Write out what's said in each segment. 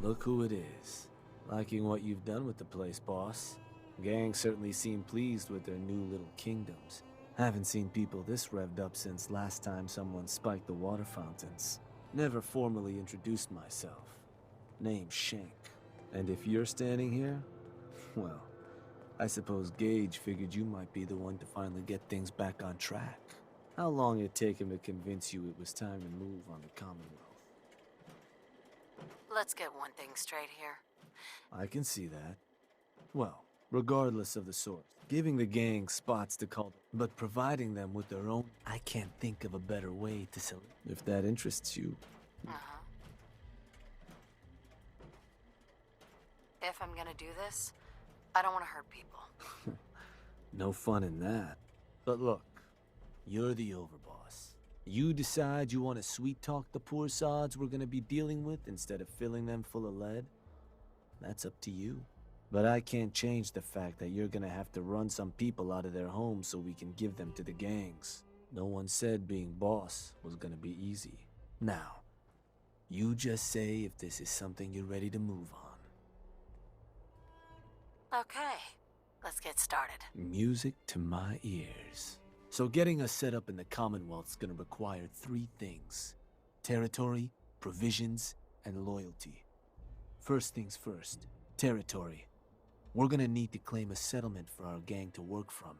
Look who it is. Liking what you've done with the place, boss. Gang certainly seem pleased with their new little kingdoms. Haven't seen people this revved up since last time someone spiked the water fountains. Never formally introduced myself. Name's Shank. And if you're standing here, well, I suppose Gage figured you might be the one to finally get things back on track. How long did it take him to convince you it was time to move on the Commonwealth? Let's get one thing straight here. I can see that. Well, regardless of the source, giving the gang spots to call, but providing them with their own, I can't think of a better way to sell it. If that interests you. If I'm gonna do this, I don't want to hurt people. No fun in that. But look, you're the overboss. You decide you want to sweet-talk the poor sods we're gonna be dealing with instead of filling them full of lead? That's up to you. But I can't change the fact that you're gonna have to run some people out of their homes so we can give them to the gangs. No one said being boss was gonna be easy. Now, you just say if this is something you're ready to move on. Okay, let's get started. Music to my ears. So getting us set up in the Commonwealth's gonna require 3 things. Territory, provisions, and loyalty. First things first, territory. We're gonna need to claim a settlement for our gang to work from.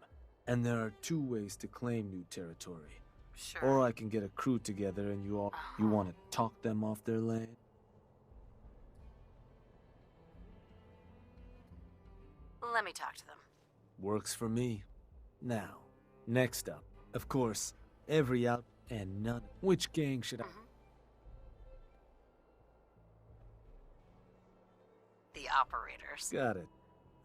And there are 2 ways to claim new territory. Sure. Or I can get a crew together and you want to talk them off their land? Let me talk to them. Works for me. Now, next up, of course, every out and none. Which gang should I... The operators. Got it.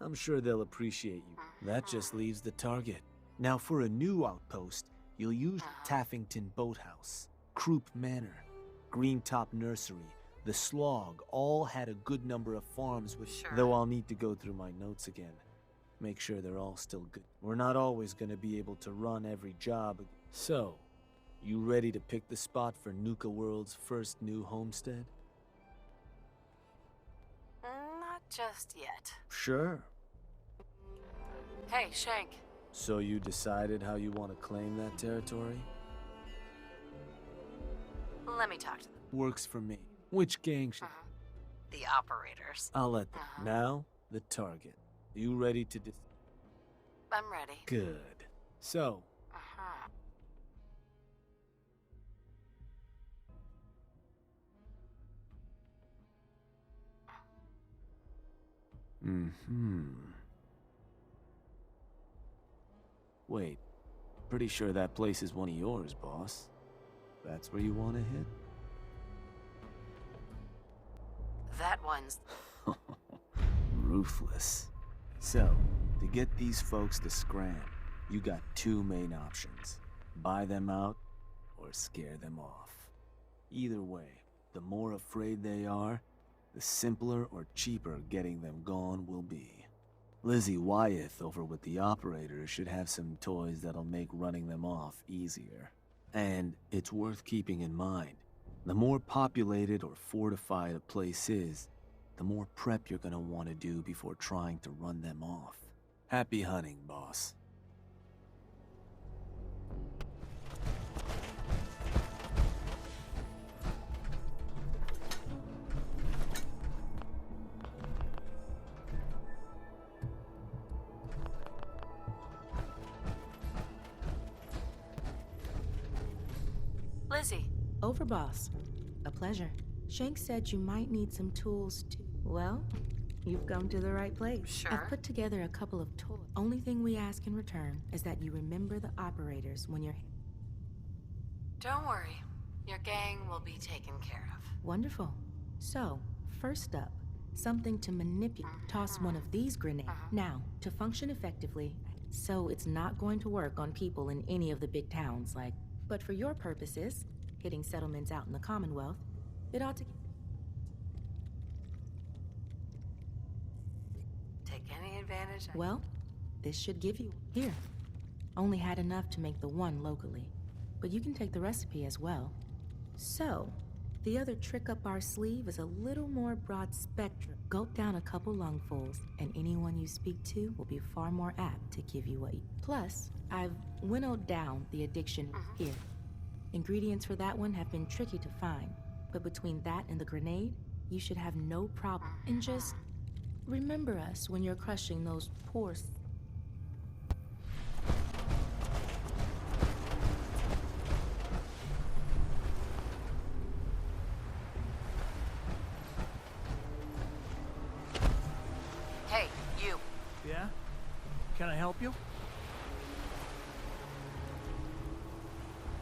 I'm sure they'll appreciate you. That just leaves the target. Now for a new outpost, you'll use Taffington Boathouse, Croup Manor, Greentop Nursery, the Slog all had a good number of farms with... Sure. Though I'll need to go through my notes again. Make sure they're all still good. We're not always going to be able to run every job. So, you ready to pick the spot for Nuka World's first new homestead? Not just yet. Sure. Hey, Shank. So you decided how you want to claim that territory? Let me talk to them. Works for me. Which gang should... The operators. I'll let them. Now, the target. You ready to I'm ready. Good. So... Wait. Pretty sure that place is one of yours, boss. That's where you want to hit? That one's... Ruthless. So, to get these folks to scram, you got 2 main options. Buy them out, or scare them off. Either way, the more afraid they are, the simpler or cheaper getting them gone will be. Lizzie Wyeth over with the operators should have some toys that'll make running them off easier. And it's worth keeping in mind, the more populated or fortified a place is, the more prep you're gonna want to do before trying to run them off. Happy hunting, boss. Lizzie. Overboss. A pleasure. Shank said you might need some tools to... Well, you've come to the right place. Sure. I've put together a couple of toys. Only thing we ask in return is that you remember the operators when you're... Don't worry. Your gang will be taken care of. Wonderful. So, first up, something to manipulate. Toss one of these grenades. Now, to function effectively, so it's not going to work on people in any of the big towns, like... But for your purposes, hitting settlements out in the Commonwealth, it ought to... Take any advantage? Well, this should give you... Here. Only had enough to make the one locally, but you can take the recipe as well. So, The other trick up our sleeve is a little more broad spectrum. Gulp down a couple lungfuls, and anyone you speak to will be far more apt to give you what you... Plus, I've winnowed down the addiction here. Ingredients for that one have been tricky to find, but between that and the grenade, you should have no problem. And just remember us when you're crushing those poor... Hey, you. Yeah? Can I help you?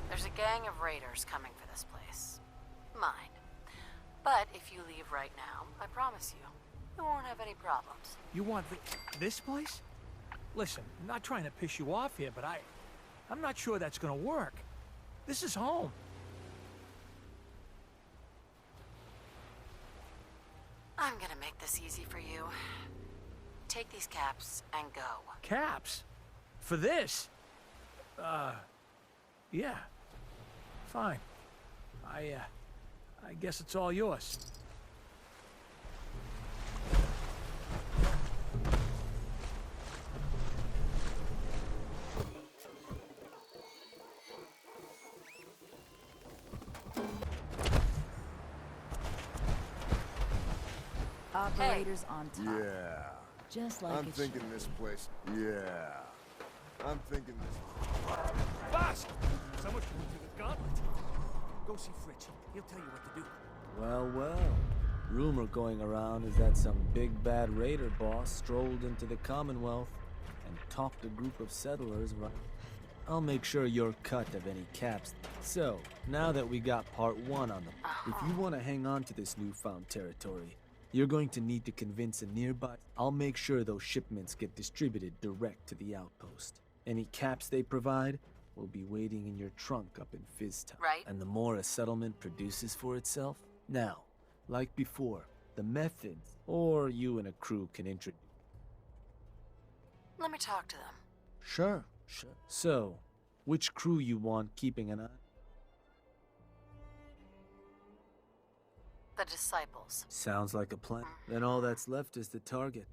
There's a gang of raiders coming for this place. Mine. But if you leave right now, I promise you won't have any problems. You want this place? Listen, I'm not trying to piss you off here, but I'm not sure that's gonna work. This is home. I'm gonna make this easy for you. Take these caps and go. Caps? For this? Yeah. Fine. I guess it's all yours. Operators on top. Yeah. Just like I'm it thinking this place. Yeah. I'm thinking this. Boss! Someone coming through the gauntlet. Go see Fritz. He'll tell you what to do. Well, well. Rumor going around is that some big bad raider boss strolled into the Commonwealth and talked a group of settlers right. I'll make sure you're cut of any caps. So, now that we got part one on them, if you want to hang on to this newfound territory, you're going to need to convince a nearby... I'll make sure those shipments get distributed direct to the outpost. Any caps they provide will be waiting in your trunk up in Fizztown. Right. And the more a settlement produces for itself... Now, like before, the methods, or you and a crew can introduce... Let me talk to them. Sure. So, which crew you want keeping an eye? The disciples. Sounds like a plan. Then all that's left is the target.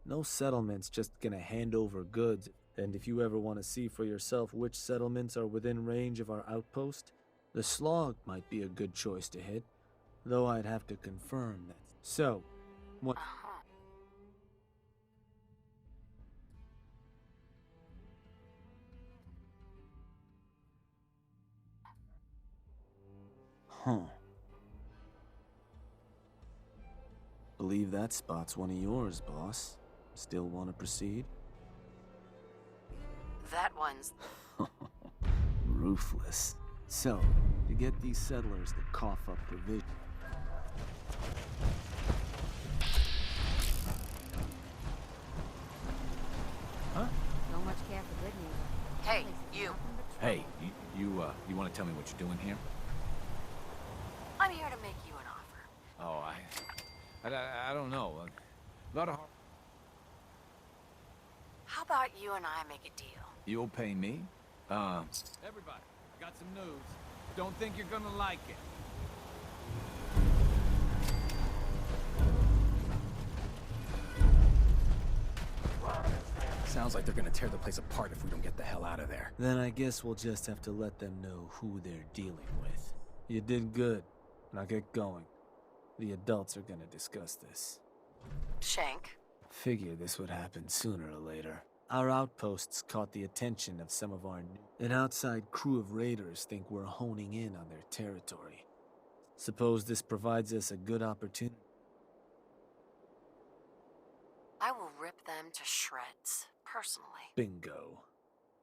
No settlement's just gonna hand over goods. And if you ever want to see for yourself which settlements are within range of our outpost, the Slog might be a good choice to hit. Though I'd have to confirm that. So, what... Huh. Believe that spot's one of yours, boss. Still want to proceed? That one's... Ruthless. So, to get these settlers to cough up provision... Huh? So much care for good news. Hey, you. Hey, you want to tell me what you're doing here? I'm here to make you an offer. Oh, I don't know. A lot of... How about you and I make a deal? You'll pay me? Everybody, I got some news. Don't think you're gonna like it. Sounds like they're gonna tear the place apart if we don't get the hell out of there. Then I guess we'll just have to let them know who they're dealing with. You did good. Now get going. The adults are gonna discuss this. Shank. Figure this would happen sooner or later. Our outposts caught the attention of some of our an outside crew of raiders think we're honing in on their territory. Suppose this provides us a good opportunity. I will rip them to shreds, personally. Bingo.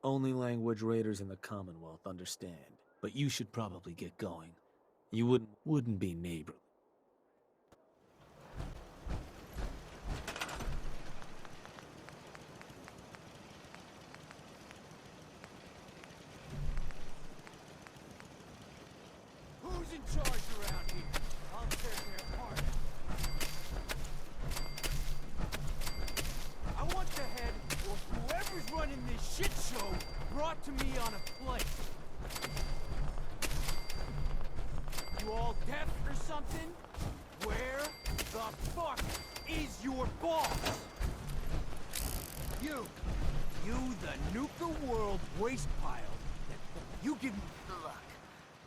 Only language raiders in the Commonwealth understand, but you should probably get going. You wouldn't be neighborly. Who's in charge around here? I'll tear their apart. I want the head of whoever's running this shit show brought to me on a plate. You all deaf or you! You, the Nuka World waste pile. You give me... Look,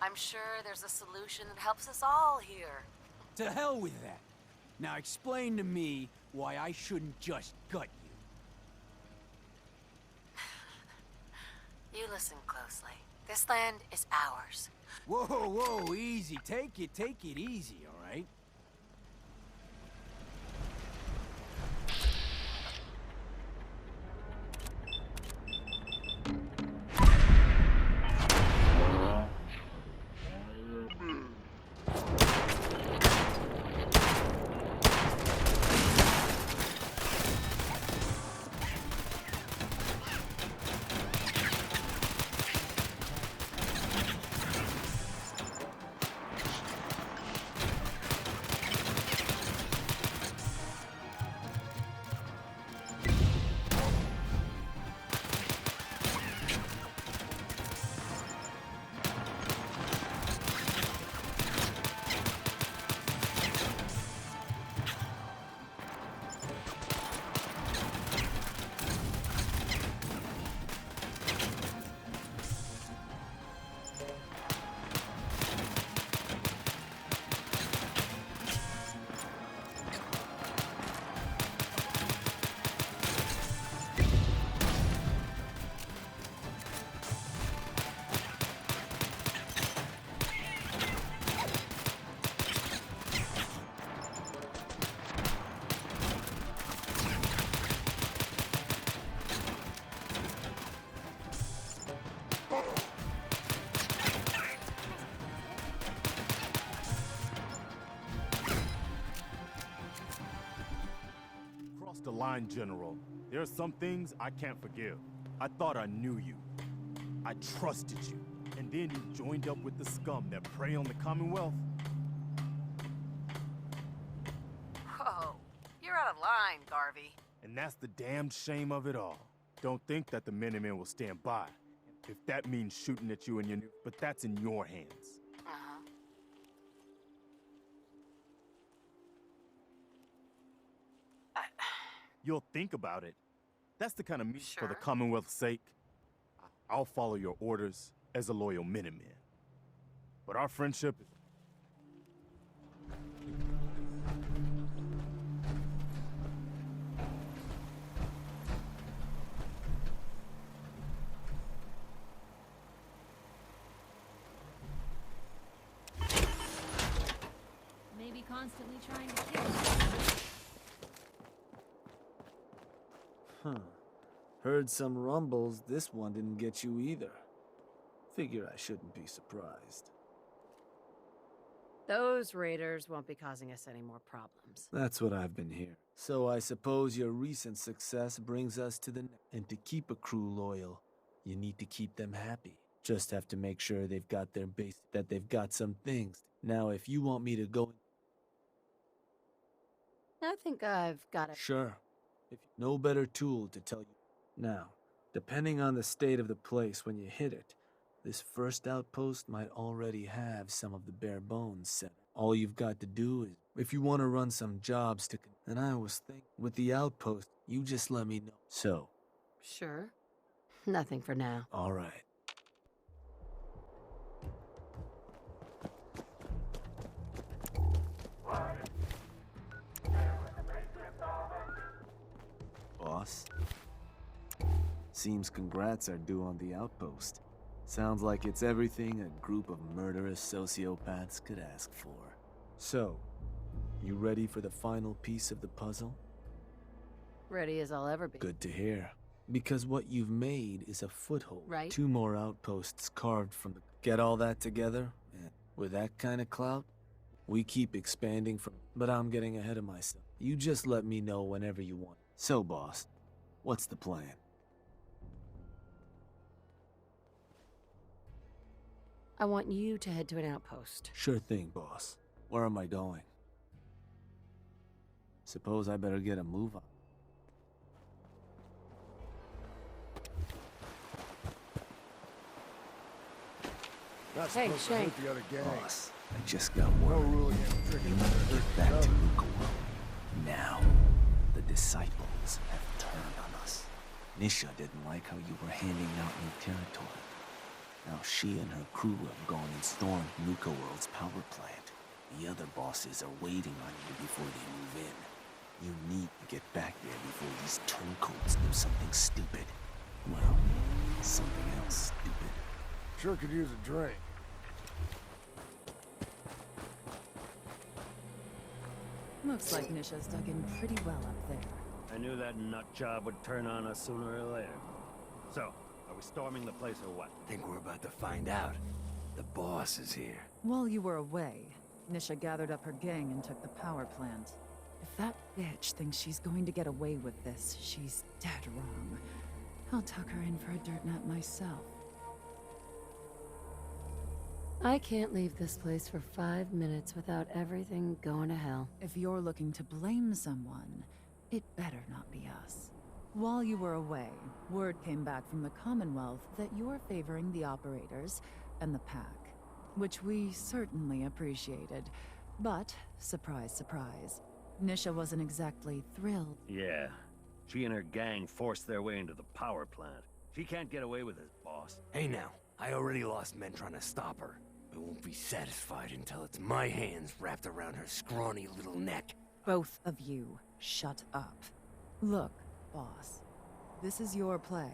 I'm sure there's a solution that helps us all here. To hell with that. Now explain to me why I shouldn't just gut you. You listen closely. This land is ours. Whoa, whoa, easy. Take it easy, all right? The line, General. There are some things I can't forgive. I thought I knew you. I trusted you. And then you joined up with the scum that prey on the Commonwealth. Whoa, you're out of line, Garvey. And that's the damn shame of it all. Don't think that the Minutemen will stand by. If that means shooting at you and your new... But that's in your hands. Uh-huh. You'll think about it. That's the kind of meat for the Sure. Commonwealth's sake. I'll follow your orders as a loyal Minuteman. But our friendship... Maybe constantly trying to kill. Huh. Heard some rumbles, this one didn't get you either. Figure I shouldn't be surprised. Those raiders won't be causing us any more problems. That's what I've been hearing. So I suppose your recent success brings us to the next. And to keep a crew loyal, you need to keep them happy. Just have to make sure they've got their base, that they've got some things. Now, if you want me to go... I think I've got it. Sure. If no better tool to tell you. Now, depending on the state of the place when you hit it, this first outpost might already have some of the bare bones set. All you've got to do is, if you want to run some jobs to... And I was thinking, with the outpost, you just let me know. So. Sure. Nothing for now. All right. Boss? Seems congrats are due on the outpost. Sounds like it's everything a group of murderous sociopaths could ask for. So, you ready for the final piece of the puzzle? Ready as I'll ever be. Good to hear. Because what you've made is a foothold. Right. 2 more outposts carved from the... Get all that together? And with that kind of clout, we keep expanding from... But I'm getting ahead of myself. You just let me know whenever you want. So, boss, what's the plan? I want you to head to an outpost. Sure thing, boss. Where am I going? Suppose I better get a move on. That's Hey, supposed to Shank. hurt the other gang. Boss, I just got No word. rule against We tricking need to get back to no. Nuka World. Now, the disciples have turned on us. Nisha didn't like how you were handing out new territory. Now she and her crew have gone and stormed Nuka World's power plant. The other bosses are waiting on you before they move in. You need to get back there before these turncoats do something stupid. Well, something else stupid. Sure could use a drink. Looks like Nisha's dug in pretty well up there. I knew that nut job would turn on us sooner or later. So, are we storming the place or what? Think we're about to find out. The boss is here. While you were away, Nisha gathered up her gang and took the power plant. If that bitch thinks she's going to get away with this, she's dead wrong. I'll tuck her in for a dirt nap myself. I can't leave this place for 5 minutes without everything going to hell. If you're looking to blame someone, it better not be us. While you were away, word came back from the Commonwealth that you're favoring the operators and the pack, which we certainly appreciated. But, surprise, surprise, Nisha wasn't exactly thrilled. Yeah. She and her gang forced their way into the power plant. She can't get away with it, boss. Hey now, I already lost men trying to stop her. I won't be satisfied until it's my hands wrapped around her scrawny little neck. Both of you, shut up. Look, boss, this is your play.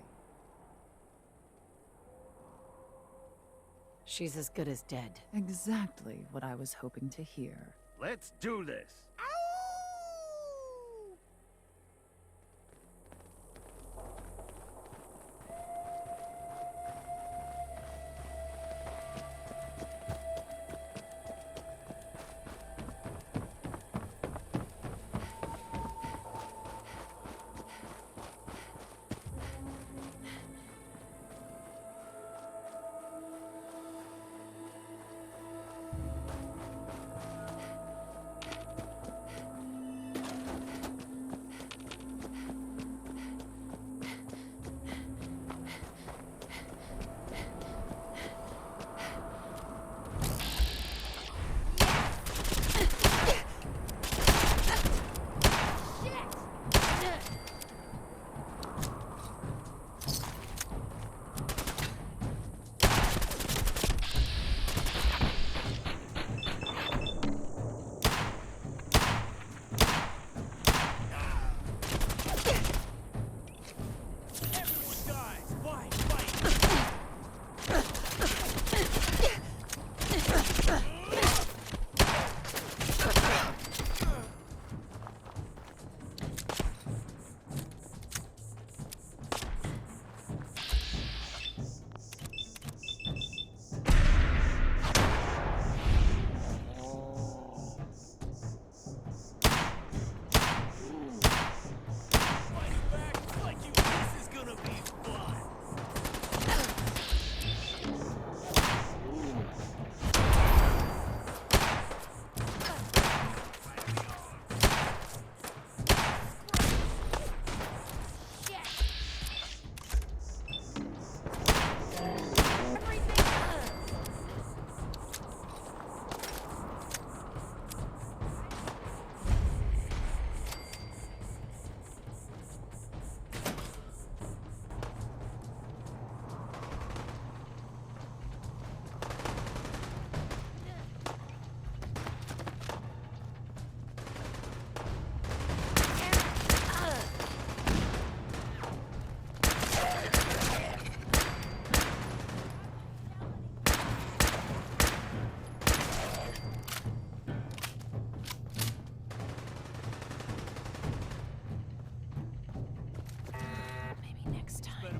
She's as good as dead. Exactly what I was hoping to hear. Let's do this!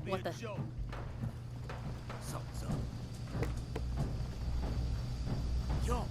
What the? Something's up. Yo,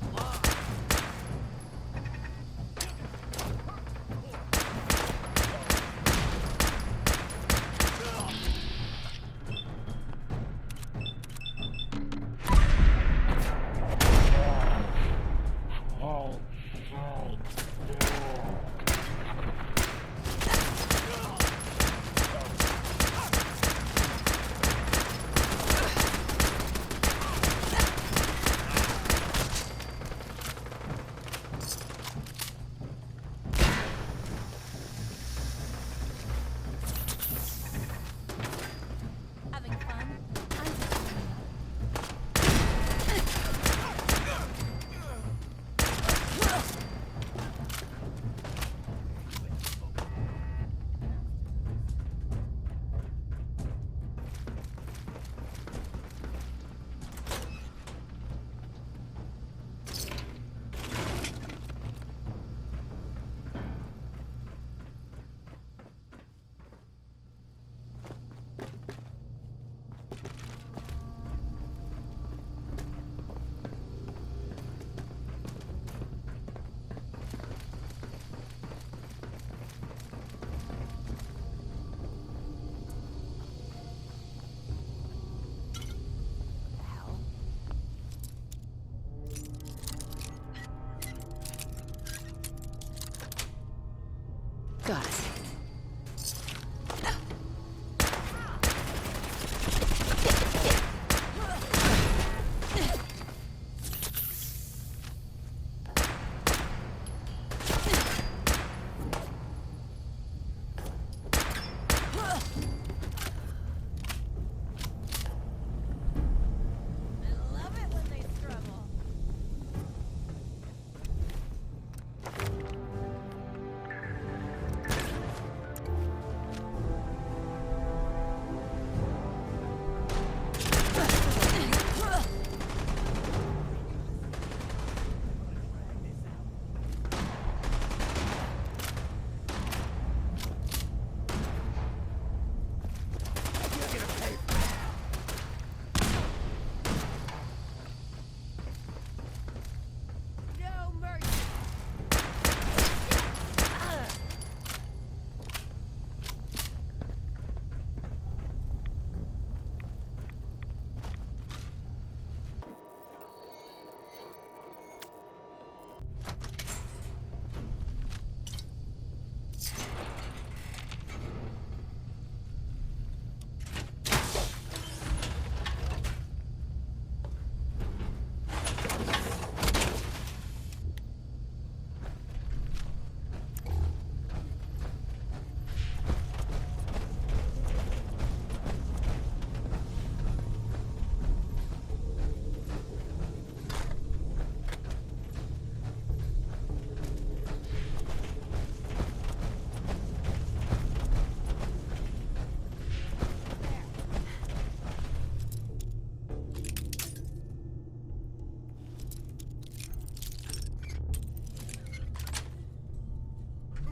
Got it.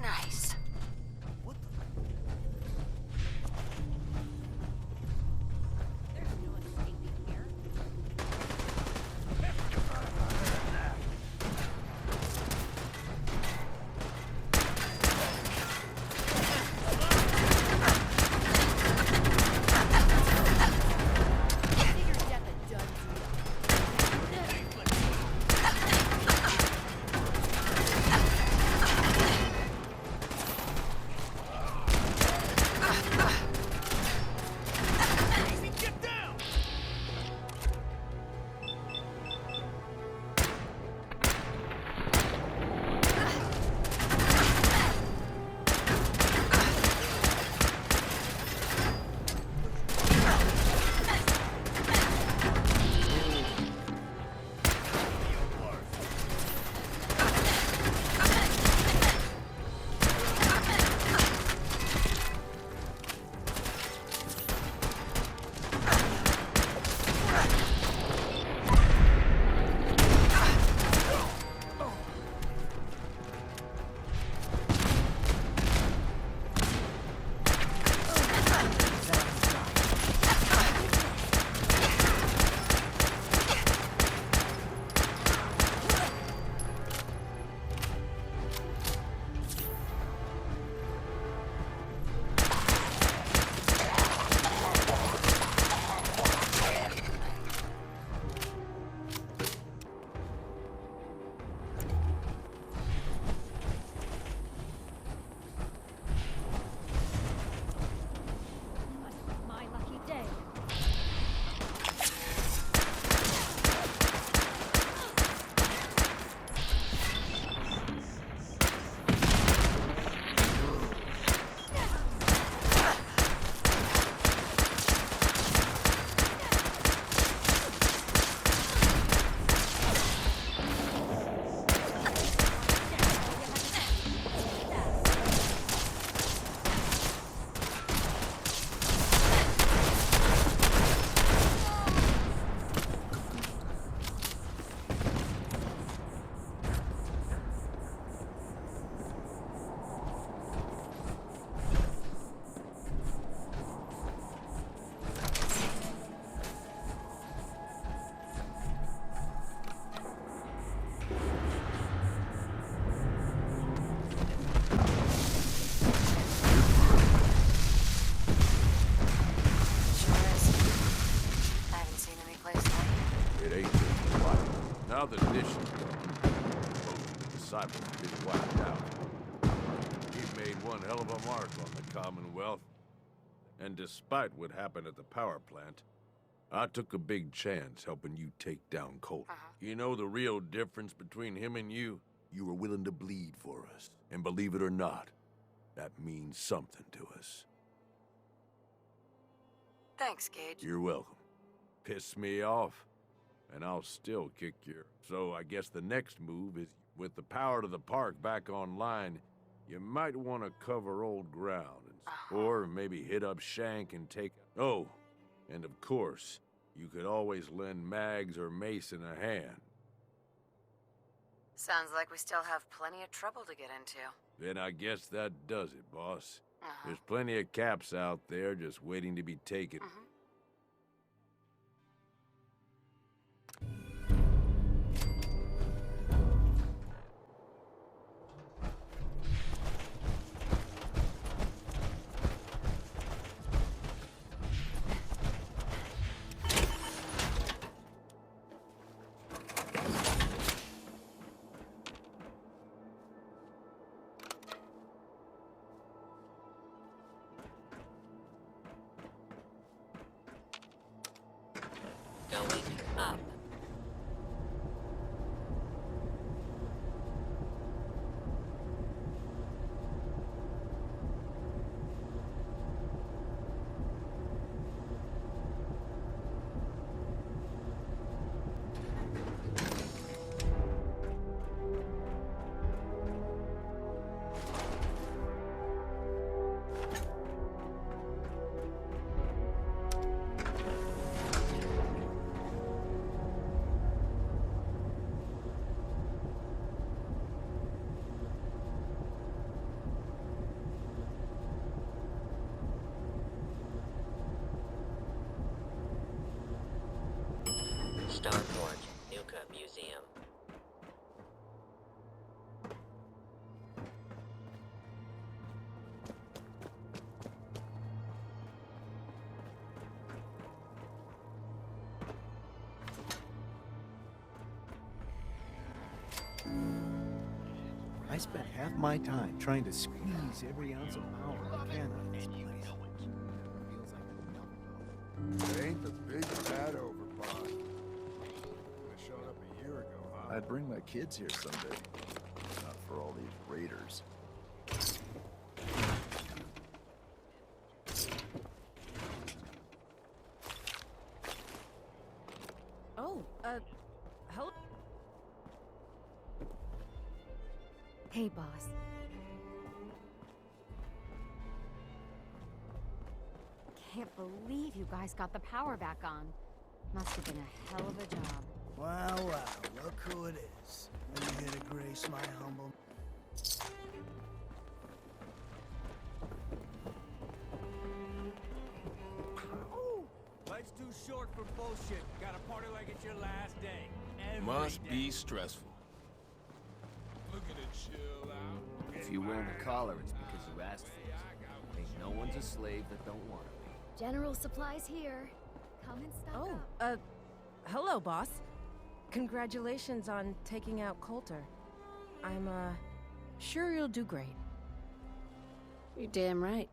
Nice. Now that this is gone, most of the disciples have been wiped out. We've made one hell of a mark on the Commonwealth. And despite what happened at the power plant, I took a big chance helping you take down Colt. You know the real difference between him and you? You were willing to bleed for us. And believe it or not, that means something to us. Thanks, Gage. You're welcome. Piss me off, and I'll still kick your... So I guess the next move is, with the power to the park back online, you might want to cover old ground, or maybe hit up Shank and take... Oh, and of course, you could always lend Mags or Mason a hand. Sounds like we still have plenty of trouble to get into. Then I guess that does it, boss. There's plenty of caps out there just waiting to be taken. Going up. Starport, Nuka Museum. I spent half my time trying to squeeze every ounce of power I can out of this place. It ain't the big bad overbought. They showed up a year ago, huh? I'd bring my kids here someday. Not for all these raiders. Oh, hello? Hey, boss. Can't believe you guys got the power back on. Must have been a hell of a job. Wow, wow, look who it is. Are you here to grace my humble... Life's too short for bullshit. Gotta party like it's your last day. Must be stressful. Look at it chill out. If you're wearing a collar, it's because you asked for it. Ain't no one's a slave that don't want to be. General supplies here. Come and stock Oh, up. hello, boss. Congratulations on taking out Coulter. I'm, sure you'll do great. You're damn right.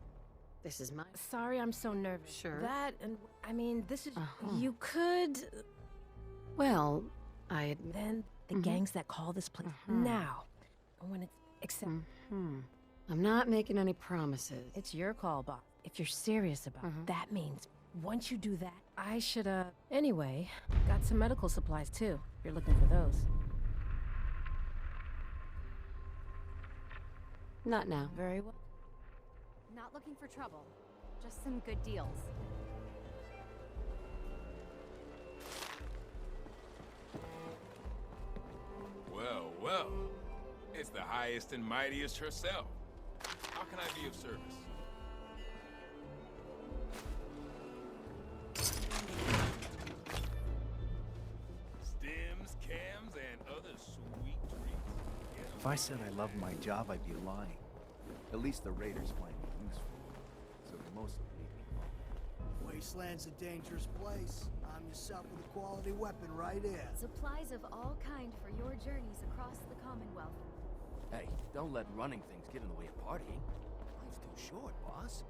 This is mine. Sorry I'm so nervous. Sure. That, and, I mean, this is... You could... Well, I... Then the gangs that call this place now. When it's... Except... I'm not making any promises. It's your call, boss. If you're serious about it, that means once you do that, I should, Anyway, got some medical supplies, too, if you're looking for those. Not now. Very well. Not looking for trouble. Just some good deals. Well, well. It's the highest and mightiest herself. How can I be of service? Stems, cams, and other sweet treats. If I said I loved my job, I'd be lying. At least the raiders find me useful. So they mostly leave me alone. Wasteland's a dangerous place. I'm yourself with a quality weapon right here. Supplies of all kind for your journeys across the Commonwealth. Hey, don't let running things get in the way of partying. I sounds too short, boss.